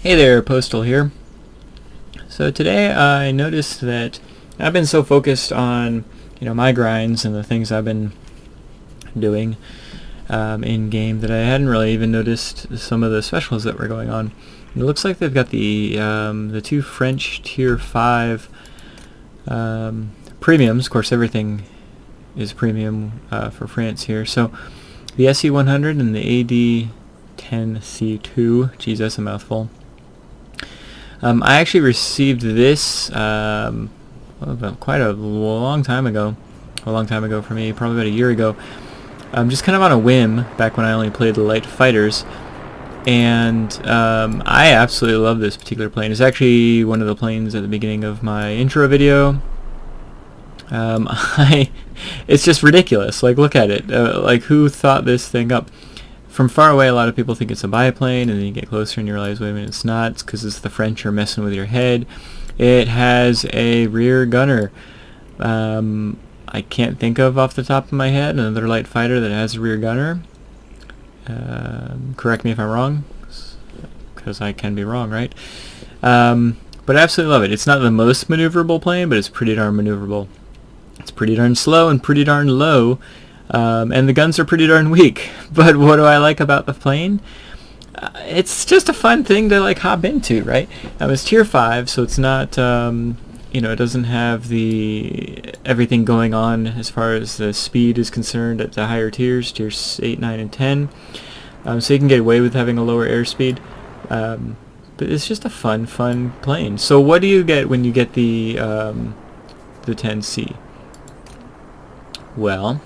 Hey there, Postal here. So today I noticed that I've been so focused on, my grinds and the things I've been doing in game that I hadn't really even noticed some of the specials that were going on. And it looks like they've got the two French Tier 5 premiums. Of course, everything is premium for France here. So the SE100 and the AD10C2. Geez, that's a mouthful. I actually received this quite a long time ago. A long time ago for me, probably about a year ago. Just kind of on a whim, back when I only played the light fighters. And I absolutely love this particular plane. It's actually one of the planes at the beginning of my intro video. It's just ridiculous. Like, look at it. Like, who thought this thing up? From far away, a lot of people think it's a biplane, and then you get closer and you realize, wait a minute, it's not. It's because it's the French are messing with your head. It has a rear gunner. I can't think of off the top of my head another light fighter that has a rear gunner. Correct me if I'm wrong, because I can be wrong, right? But I absolutely love it. It's not the most maneuverable plane, but it's pretty darn maneuverable. It's pretty darn slow and pretty darn low. And the guns are pretty darn weak. But what do I like about the plane? It's just a fun thing to hop into, right? It's tier 5, so it's not, it doesn't have everything going on as far as the speed is concerned at the higher tiers, tiers 8, 9, and 10. So you can get away with having a lower airspeed. But it's just a fun plane. So what do you get when you get the 10C? Well,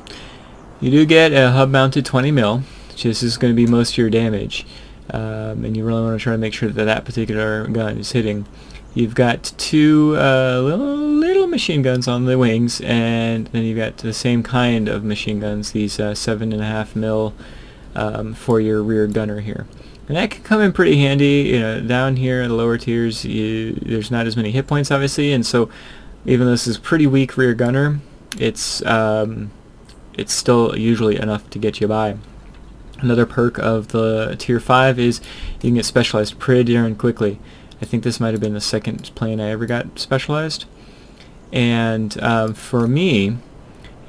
you do get a hub-mounted 20 mil, which is going to be most of your damage, and you really want to try to make sure that that particular gun is hitting. You've got two little machine guns on the wings, and then you've got the same kind of machine guns, these 7.5 mil for your rear gunner here. And that can come in pretty handy. Down here in the lower tiers, there's not as many hit points, obviously, and so even though this is pretty weak rear gunner, it's still usually enough to get you by. Another perk of the tier 5 is you can get specialized pretty darn quickly. I think this might have been the second plane I ever got specialized. And for me,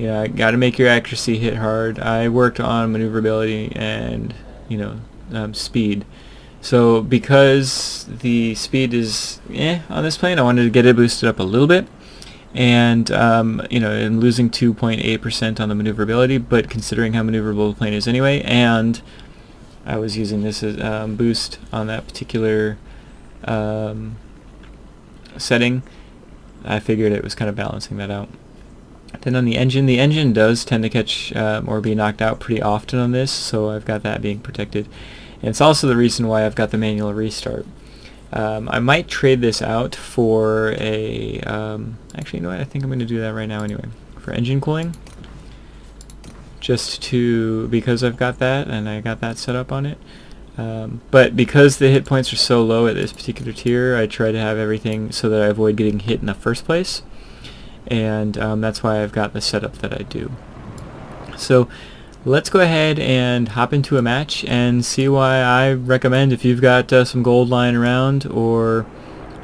I got to make your accuracy hit hard. I worked on maneuverability and speed. So because the speed is on this plane, I wanted to get it boosted up a little bit. And in losing 2.8% on the maneuverability, but considering how maneuverable the plane is anyway, and I was using this as boost on that particular setting, I figured it was kind of balancing that out. Then on the engine does tend to catch or be knocked out pretty often on this, so I've got that being protected. And it's also the reason why I've got the manual restart. I might trade this out for a... actually, you know what? I think I'm going to do that right now anyway. For engine cooling. Because I've got that, and I got that set up on it. But because the hit points are so low at this particular tier, I try to have everything so that I avoid getting hit in the first place. And that's why I've got the setup that I do. So let's go ahead and hop into a match and see why I recommend, if you've got some gold lying around, or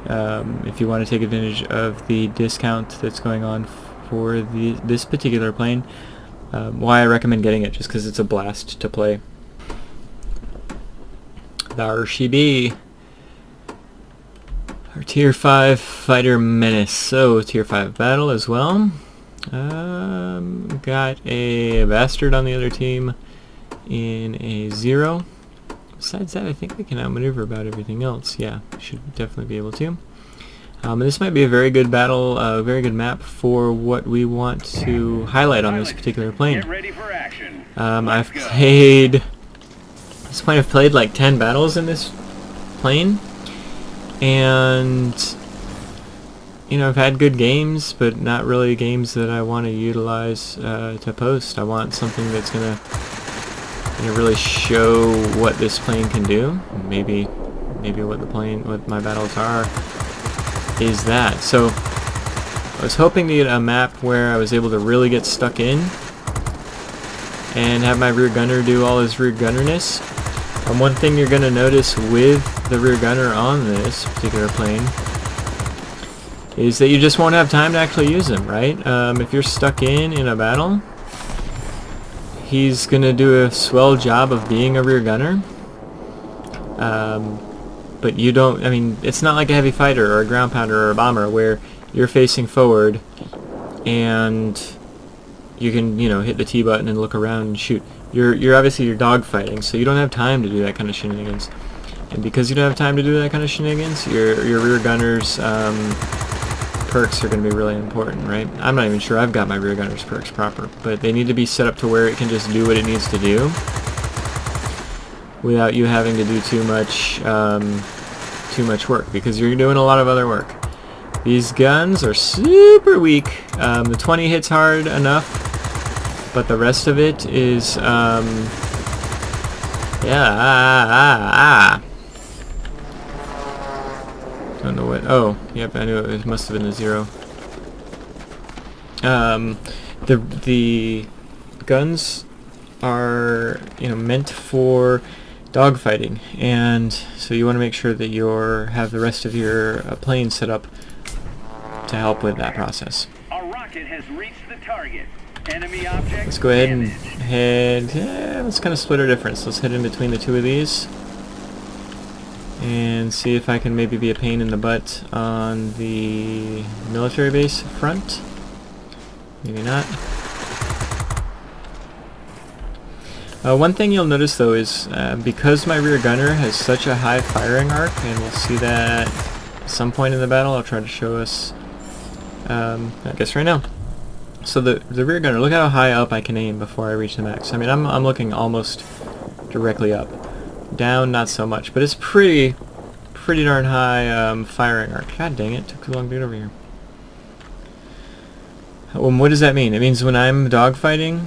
if you want to take advantage of the discount that's going on for this particular plane, why I recommend getting it, just because it's a blast to play. There she be, our tier 5 fighter menace. So tier 5 battle as well. Got a bastard on the other team in a 0. Besides that, I think we can outmaneuver about everything else. Yeah, should definitely be able to. And this might be a very good battle, a very good map for what we want to highlight on this particular plane. I've played like 10 battles in this plane, and I've had good games, but not really games that I want to utilize to post. I want something that's gonna really show what this plane can do. Maybe what my battles are is that. So I was hoping to get a map where I was able to really get stuck in and have my rear gunner do all his rear gunnerness. One thing you're gonna notice with the rear gunner on this particular plane is that you just won't have time to actually use him, right? If you're stuck in a battle, he's gonna do a swell job of being a rear gunner. But you don't, I mean, it's not like a heavy fighter or a ground pounder or a bomber where you're facing forward and you can, you know, hit the T button and look around and shoot. You're obviously dogfighting, so you don't have time to do that kind of shenanigans. And because you don't have time to do that kind of shenanigans, your rear gunner's perks are going to be really important, right? I'm not even sure I've got my rear gunner's perks proper, but they need to be set up to where it can just do what it needs to do without you having to do too much work, because you're doing a lot of other work. These guns are super weak. The 20 hits hard enough, but the rest of it is, Don't know what, oh, yep, I knew it must have been a 0. The guns are, you know, meant for dogfighting, and so you want to make sure that you have the rest of your plane set up to help with that process. A rocket has reached the target. Enemy object. Let's go ahead and head. Let's kind of split our difference. Let's head in between the two of these and see if I can maybe be a pain in the butt on the military base front. Maybe not. One thing you'll notice though is because my rear gunner has such a high firing arc, and we'll see that at some point in the battle. I'll try to show us, I guess right now. So the rear gunner, look how high up I can aim before I reach the max. I mean, I'm looking almost directly up. Down, not so much, but it's pretty darn high firing arc. God dang it, took too long to get over here. What does that mean? It means when I'm dogfighting,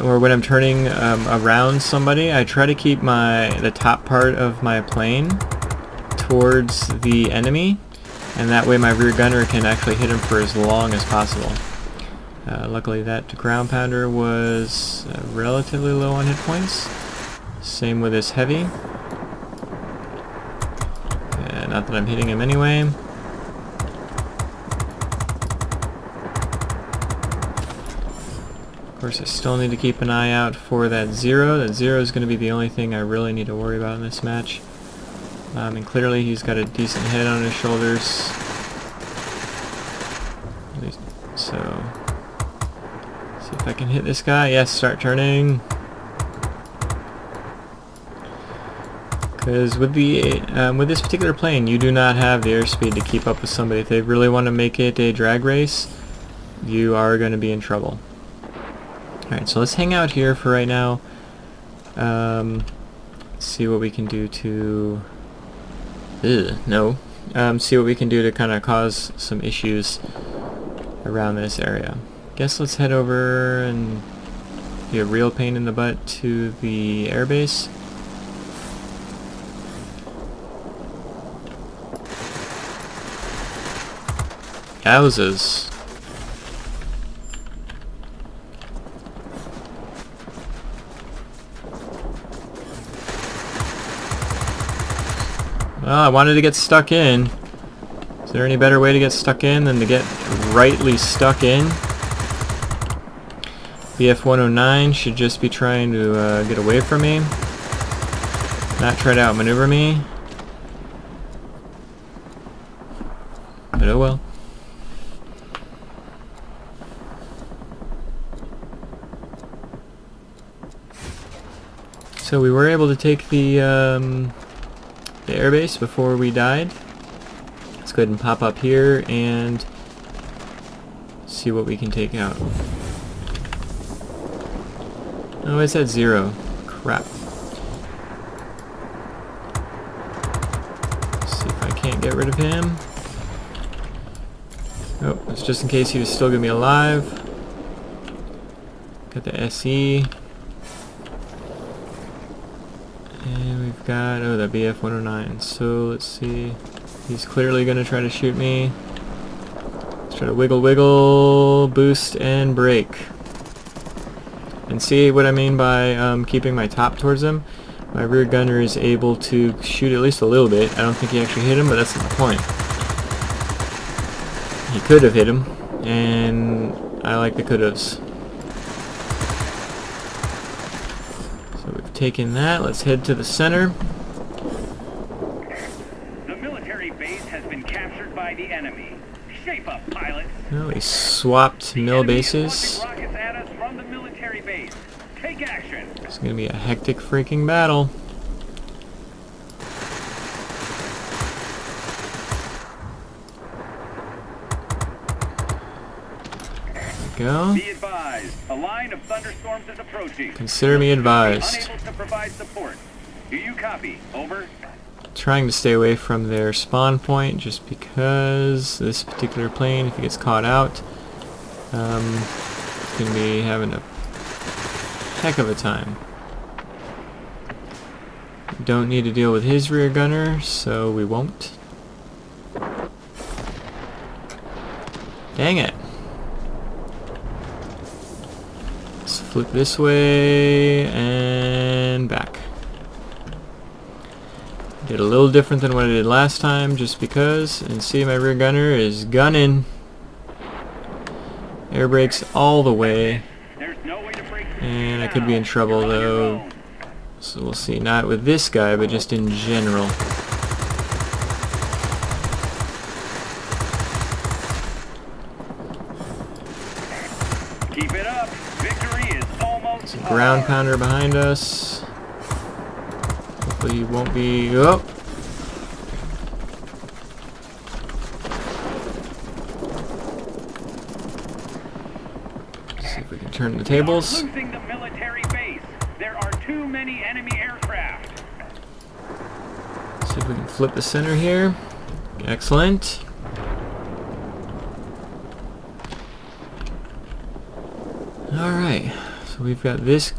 or when I'm turning around somebody, I try to keep the top part of my plane towards the enemy, and that way my rear gunner can actually hit him for as long as possible. Luckily that ground pounder was relatively low on hit points. Same with this heavy. Not that I'm hitting him anyway. Of course, I still need to keep an eye out for that 0. That 0 is going to be the only thing I really need to worry about in this match. And clearly he's got a decent head on his shoulders. At least, so, see if I can hit this guy. Yes, start turning. Because with this particular plane, you do not have the airspeed to keep up with somebody. If they really want to make it a drag race, you are going to be in trouble. Alright, so let's hang out here for right now. See what we can do to... see what we can do to kind of cause some issues around this area. Guess let's head over and be a real pain in the butt to the airbase. Houses. Well, I wanted to get stuck in. Is there any better way to get stuck in than to get rightly stuck in? BF-109 should just be trying to get away from me, not try to outmaneuver me. But oh well. So we were able to take the airbase before we died. Let's go ahead and pop up here and see what we can take out. Oh, it's at 0. Crap. Let's see if I can't get rid of him. Oh, it's just in case he was still going to be alive. Got the SE. And we've got, oh, the BF-109. So let's see. He's clearly going to try to shoot me. Let's try to wiggle, wiggle, boost, and brake. And see what I mean by keeping my top towards him? My rear gunner is able to shoot at least a little bit. I don't think he actually hit him, but that's not the point. He could have hit him, and I like the could-haves. So we've taken that. Let's head to the center. The military base has been captured by the enemy. Shape up, pilots. Well, we swapped mill bases. Rockets at us from the military base. Take action. It's going to be a hectic freaking battle. Go. Be advised, a line of thunderstorms is approaching. Consider me advised. Unable to provide support. Do you copy? Over. Trying to stay away from their spawn point just because this particular plane, if it gets caught out, it's going to be having a heck of a time. Don't need to deal with his rear gunner, so we won't. Dang it. Let's flip this way and back. Did a little different than what I did last time just because, and see my rear gunner is gunning. Air brakes all the way. And I could be in trouble though. So we'll see, not with this guy, but just in general. Keep it up. Victory is almost. There's a ground pounder behind us. Hopefully he won't be. Oh! See if we can turn the tables. Losing the military base. There are too many enemy aircraft. See if we can flip the center here. Excellent. Alright, so we've got this.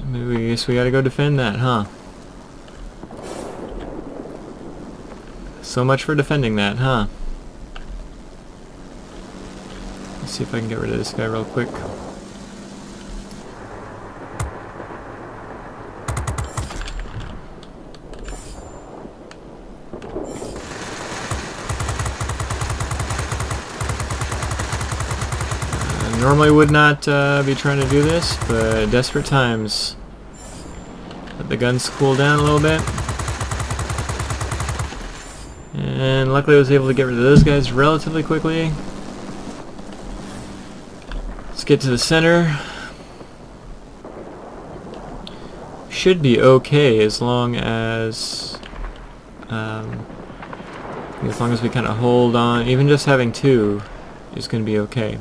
Maybe I guess we gotta go defend that, huh? So much for defending that, huh? Let's see if I can get rid of this guy real quick. Normally would not be trying to do this, but desperate times. Let the guns cool down a little bit. And luckily I was able to get rid of those guys relatively quickly. Let's get to the center. Should be okay as long as we kind of hold on. Even just having two is going to be okay.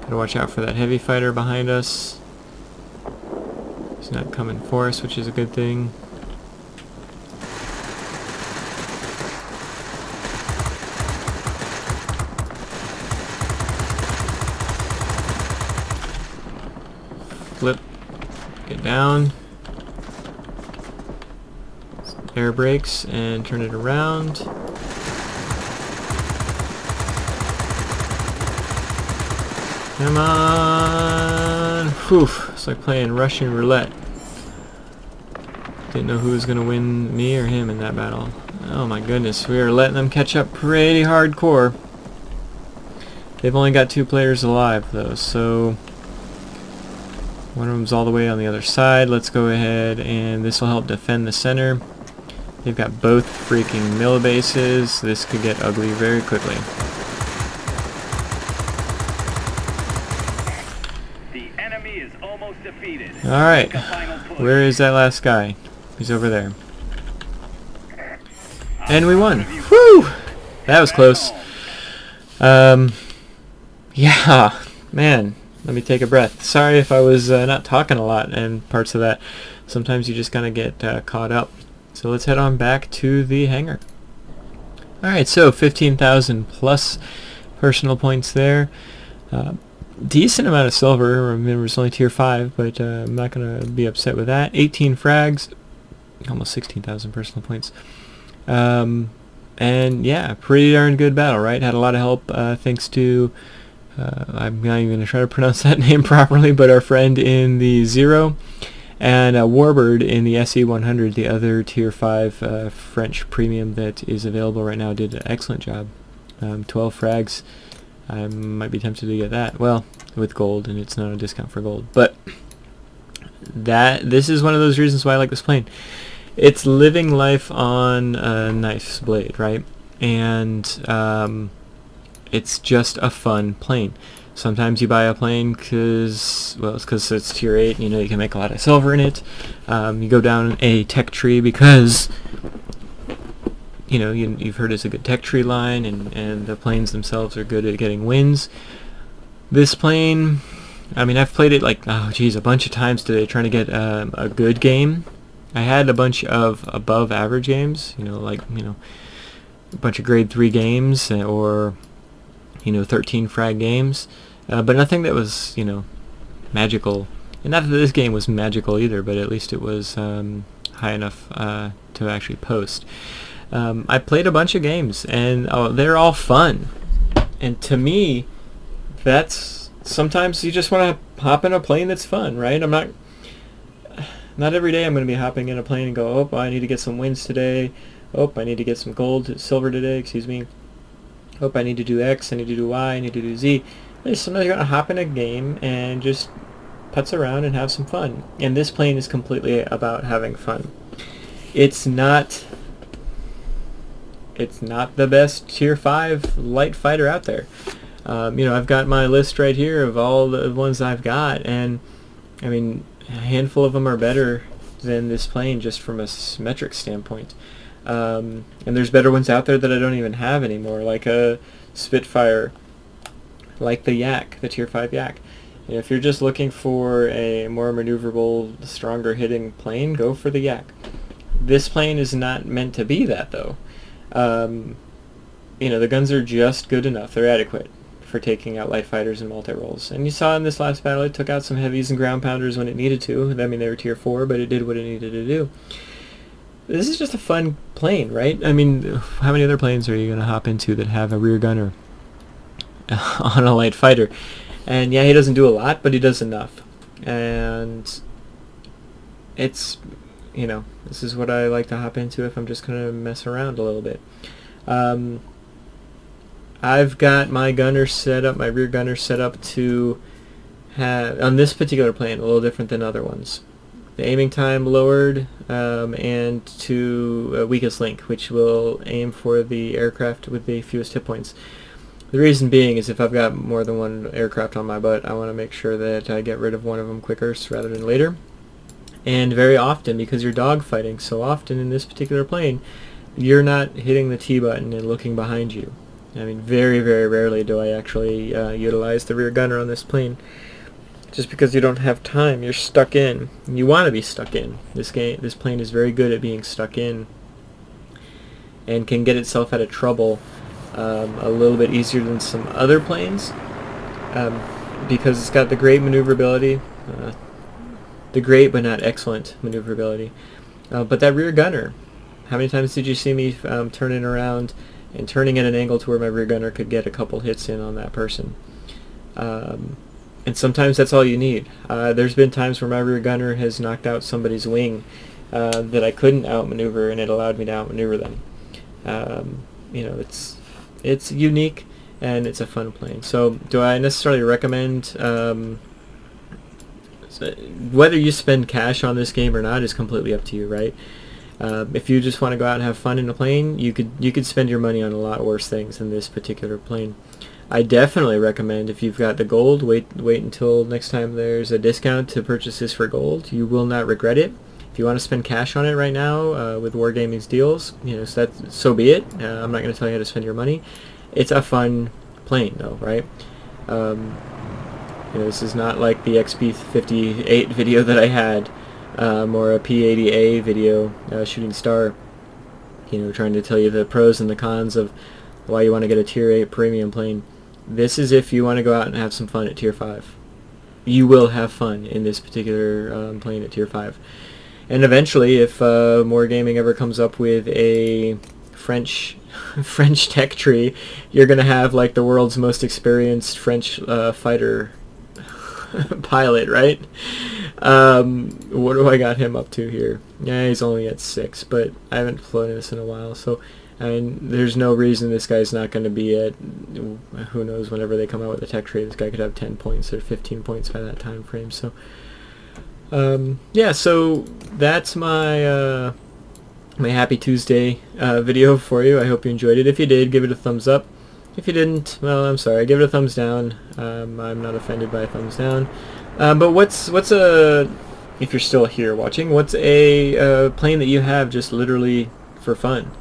Gotta watch out for that heavy fighter behind us. He's not coming for us, which is a good thing. Flip. Get down. Air brakes and turn it around. Come on! Whew, it's like playing Russian roulette. Didn't know who was gonna win, me or him in that battle. Oh my goodness, we are letting them catch up pretty hardcore. They've only got 2 players alive though, so one of them's all the way on the other side. Let's go ahead and this will help defend the center. They've got both freaking mill bases. This could get ugly very quickly. Alright, where is that last guy? He's over there. And we won! Whew! That was close. Yeah, man, let me take a breath. Sorry if I was not talking a lot and parts of that. Sometimes you just kind of get caught up. So let's head on back to the hangar. Alright, so 15,000 plus personal points there. Decent amount of silver. Remember, it's only tier 5, but I'm not going to be upset with that. 18 frags, almost 16,000 personal points. And yeah, pretty darn good battle, right? Had a lot of help thanks to, I'm not even going to try to pronounce that name properly, but our friend in the Zero. And Warbird in the SE100, the other Tier 5 French premium that is available right now, did an excellent job. 12 frags. I might be tempted to get that. Well, with gold, and it's not a discount for gold. But this is one of those reasons why I like this plane. It's living life on a knife's blade, right? And it's just a fun plane. Sometimes you buy a plane because it's Tier 8, and you know you can make a lot of silver in it. You go down a tech tree because you know you've heard it's a good tech tree line, and the planes themselves are good at getting wins. This plane, I mean, I've played it like a bunch of times today trying to get a good game. I had a bunch of above average games, a bunch of grade 3 games, or 13 frag games, but nothing that was magical. And not that this game was magical either, but at least it was high enough to actually post. I played a bunch of games, and they're all fun. And to me, that's sometimes you just want to hop in a plane that's fun, right? Not every day I'm going to be hopping in a plane and go, I need to get some wins today. I need to get some silver today, excuse me. I need to do X, I need to do Y, I need to do Z. Sometimes you're going to hop in a game and just putz around and have some fun. And this plane is completely about having fun. It's not the best Tier 5 light fighter out there. I've got my list right here of all the ones I've got, and I mean, a handful of them are better than this plane just from a metric standpoint. And there's better ones out there that I don't even have anymore, like a Spitfire, like the Yak, the Tier 5 Yak. If you're just looking for a more maneuverable, stronger hitting plane, go for the Yak. This plane is not meant to be that, though. The guns are just good enough. They're adequate for taking out light fighters and multi-rolls. And you saw in this last battle, it took out some heavies and ground pounders when it needed to. I mean, they were Tier 4, but it did what it needed to do. This is just a fun plane, right? I mean, how many other planes are you going to hop into that have a rear gunner on a light fighter? And yeah, he doesn't do a lot, but he does enough. And it's, this is what I like to hop into if I'm just going to mess around a little bit. I've got my gunner set up, my rear gunner set up to have, on this particular plane, a little different than other ones. The aiming time lowered, and to weakest link, which will aim for the aircraft with the fewest hit points. The reason being is if I've got more than one aircraft on my butt, I want to make sure that I get rid of one of them quicker rather than later. And very often, because you're dogfighting so often in this particular plane, you're not hitting the T button and looking behind you. I mean, very, very rarely do I actually utilize the rear gunner on this plane. Just because you don't have time, you're stuck in. You want to be stuck in. This plane is very good at being stuck in, and can get itself out of trouble a little bit easier than some other planes, because it's got the great maneuverability, the great but not excellent maneuverability. But that rear gunner, how many times did you see me turning around and turning at an angle to where my rear gunner could get a couple hits in on that person? And sometimes that's all you need. There's been times where my rear gunner has knocked out somebody's wing that I couldn't outmaneuver, and it allowed me to outmaneuver them. It's unique, and it's a fun plane. So do I necessarily recommend, whether you spend cash on this game or not is completely up to you, right? If you just want to go out and have fun in a plane, you could spend your money on a lot worse things than this particular plane. I definitely recommend, if you've got the gold, wait until next time there's a discount to purchase this for gold. You will not regret it. If you want to spend cash on it right now with Wargaming's deals, so be it. I'm not going to tell you how to spend your money. It's a fun plane, though, right? This is not like the XB58 video that I had, or a P80A video, Shooting Star. Trying to tell you the pros and the cons of why you want to get a Tier 8 premium plane. This is if you want to go out and have some fun at Tier 5. You will have fun in this particular plane at Tier 5. And eventually, if More Gaming ever comes up with a French tech tree, you're going to have like the world's most experienced French fighter pilot, right? What do I got him up to here? Yeah, he's only at 6, but I haven't flown this in a while, so I mean, there's no reason this guy's not going to be at, who knows, whenever they come out with a tech trade, this guy could have 10 points or 15 points by that time frame. So, yeah, so that's my my Happy Tuesday video for you. I hope you enjoyed it. If you did, give it a thumbs up. If you didn't, well, I'm sorry. Give it a thumbs down. I'm not offended by a thumbs down. But what's a, if you're still here watching, what's a plane that you have just literally for fun?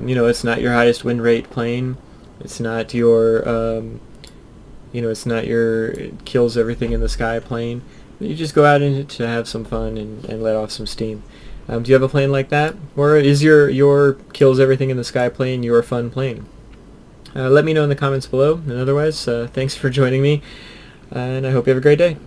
You know, it's not your highest win rate plane. It's not your, you know, it's not your kills everything in the sky plane. You just go out in it to have some fun and let off some steam. Do you have a plane like that? Or is your kills everything in the sky plane your fun plane? Let me know in the comments below. And otherwise, thanks for joining me, and I hope you have a great day.